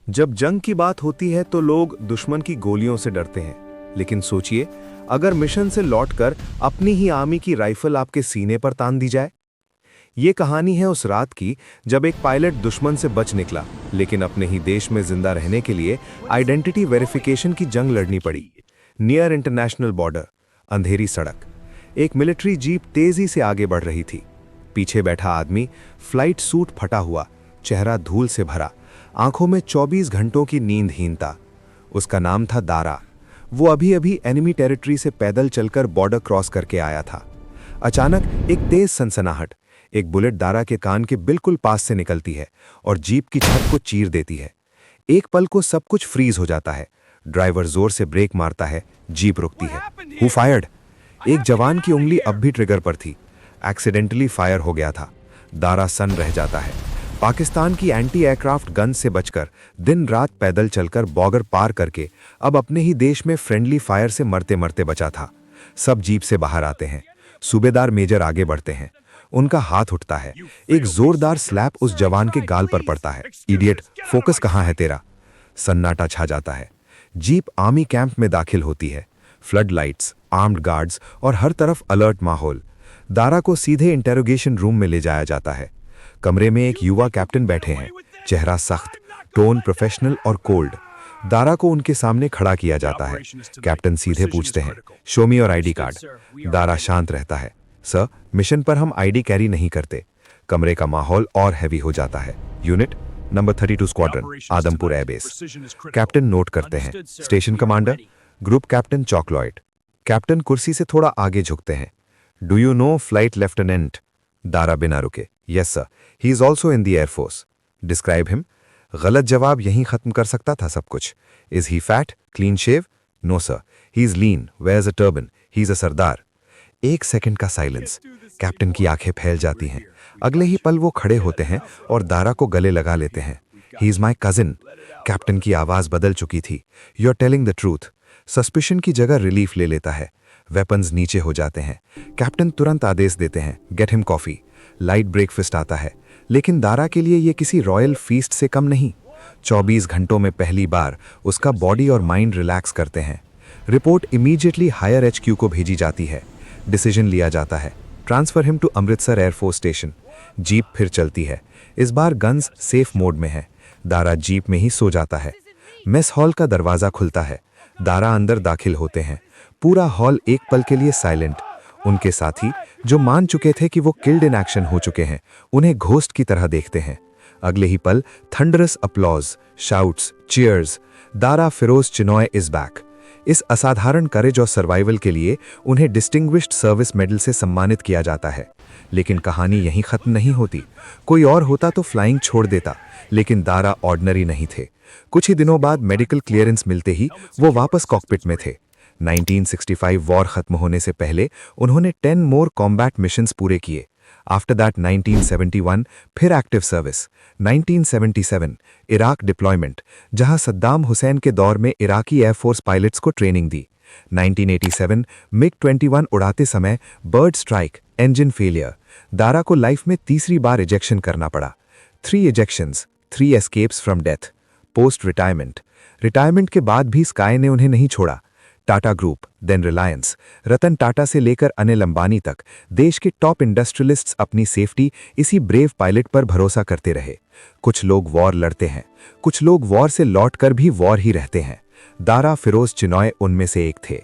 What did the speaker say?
जब जंग की बात होती है तो लोग दुश्मन की गोलियों से डरते हैं, लेकिन सोचिए अगर मिशन से लौटकर अपनी ही आर्मी की राइफल आपके सीने पर तान दी जाए। ये कहानी है उस रात की जब एक पायलट दुश्मन से बच निकला, लेकिन अपने ही देश में जिंदा रहने के लिए आइडेंटिटी वेरिफिकेशन की जंग लड़नी पड़ी। नियर इंटरनेशनल बॉर्डर, अंधेरी सड़क, एक मिलिट्री जीप तेजी से आगे बढ़ रही थी। पीछे बैठा आदमी, फ्लाइट सूट फटा हुआ, चेहरा धूल से भरा, आंखों में 24 घंटों की नींदहीनता। उसका नाम था दारा। वो अभी अभी एनिमी टेरिटरी से पैदल चलकर बॉर्डर क्रॉस करके आया था। अचानक एक तेज सनसनाहट, एक बुलेट दारा के कान के बिल्कुल पास से निकलती है और जीप की छत को चीर देती है। एक पल को सब कुछ फ्रीज हो जाता है। ड्राइवर जोर से ब्रेक मारता है, जीप रुकती है। Who fired? एक जवान की उंगली अब भी ट्रिगर पर थी। एक्सीडेंटली फायर हो गया था। दारा सन रह जाता है। पाकिस्तान की एंटी एयरक्राफ्ट गन से बचकर दिन रात पैदल चलकर बॉर्डर पार करके अब अपने ही देश में फ्रेंडली फायर से मरते मरते बचा था। सब जीप से बाहर आते हैं। सूबेदार मेजर आगे बढ़ते हैं। उनका हाथ उठता है। एक जोरदार स्लैप उस जवान के गाल पर पड़ता है। इडियट, फोकस कहाँ है तेरा? सन्नाटा छा जाता है। जीप आर्मी कैंप में दाखिल होती है। फ्लड लाइट्स, आर्म्ड गार्ड्स और हर तरफ अलर्ट माहौल। दारा को सीधे इंटेरोगेशन रूम में ले जाया जाता है। कमरे में एक युवा कैप्टन बैठे हैं, चेहरा सख्त, टोन प्रोफेशनल और कोल्ड। दारा को उनके सामने खड़ा किया जाता है। कैप्टन सीधे पूछते हैं, show me your ID card. Dara शांत रहता है, सर, मिशन पर हम आईडी कैरी नहीं करते। कमरे का माहौल और हैवी हो जाता है। Unit number 32 squadron, Adampur airbase. Captain note करते हैं, स्टेशन कमांडर, ग्रुप कैप्टन चॉकलॉयड। कैप्टन कुर्सी से थोड़ा आगे झुकते हैं। Do you know flight lieutenant? Dara बिना रुके, yes sir, he is also in the air force. Describe him. गलत जवाब यहीं खत्म कर सकता था सब कुछ। Is he fat, clean shave? No sir, he is lean, wears a turban, he is a सरदार। एक सेकंड का साइलेंस। कैप्टन की आंखें फैल जाती हैं। अगले ही पल वो खड़े होते हैं और दारा को गले लगा लेते हैं। He is my cousin. Captain की आवाज बदल चुकी थी। You are telling the truth. Suspicion की जगह रिलीफ ले लेता है। वेपन्स नीचे हो जाते हैं। कैप्टन तुरंत आदेश देते हैं, get him coffee. Light breakfast आता है, लेकिन दारा के लिए ये किसी रॉयल फीस्ट से कम नहीं। 24 घंटों में पहली बार उसका बॉडी और माइंड रिलैक्स करते हैं। रिपोर्ट इमीडिएटली हायर एचक्यू को भेजी जाती है। डिसीजन लिया जाता है, transfer him to Amritsar air force station. Jeep फिर चलती है। इस बार गन्स सेफ मोड में है। दारा जीप में ही सो जाता है। मेस हॉल का दरवाजा खुलता है। दारा अंदर दाखिल होते हैं। पूरा हॉल एक पल के लिए साइलेंट। उनके साथी, जो मान चुके थे कि वो किल्ड इन एक्शन हो चुके हैं, उन्हें घोस्ट की तरह देखते हैं। अगले ही पल thunderous applause, shouts, cheers. Dara Feroze Chinoy is back. इस असाधारण करेज और सर्वाइवल के लिए उन्हें डिस्टिंग्विश्ड सर्विस मेडल से सम्मानित किया जाता है। लेकिन कहानी यहीं खत्म नहीं होती। कोई और होता तो फ्लाइंग छोड़ देता, लेकिन दारा ऑर्डिनरी नहीं थे। कुछ ही दिनों बाद मेडिकल क्लियरेंस मिलते ही वो वापस कॉकपिट में थे। 1965 वॉर खत्म होने से पहले उन्होंने 10 मोर कॉम्बैट मिशंस पूरे किए। आफ्टर दैट 1971 फिर एक्टिव सर्विस। 1977 इराक डिप्लॉयमेंट, जहां सद्दाम हुसैन के दौर में इराकी एयरफोर्स पायलट्स को ट्रेनिंग दी। 1987 मिग 21 उड़ाते समय bird strike, engine failure. Dara को लाइफ में तीसरी बार इजेक्शन करना पड़ा। 3 इजेक्शंस, 3 escapes from death. Post retirement के बाद भी स्काई ने उन्हें नहीं छोड़ा। टाटा ग्रुप, देन रिलायंस, रतन टाटा से लेकर अनिल अंबानी तक देश के टॉप इंडस्ट्रियलिस्ट्स अपनी सेफ्टी इसी ब्रेव पायलट पर भरोसा करते रहे। कुछ लोग वॉर लड़ते हैं, कुछ लोग वॉर से लौटकर भी वॉर ही रहते हैं। दारा फिरोज चिनॉय उनमें से एक थे।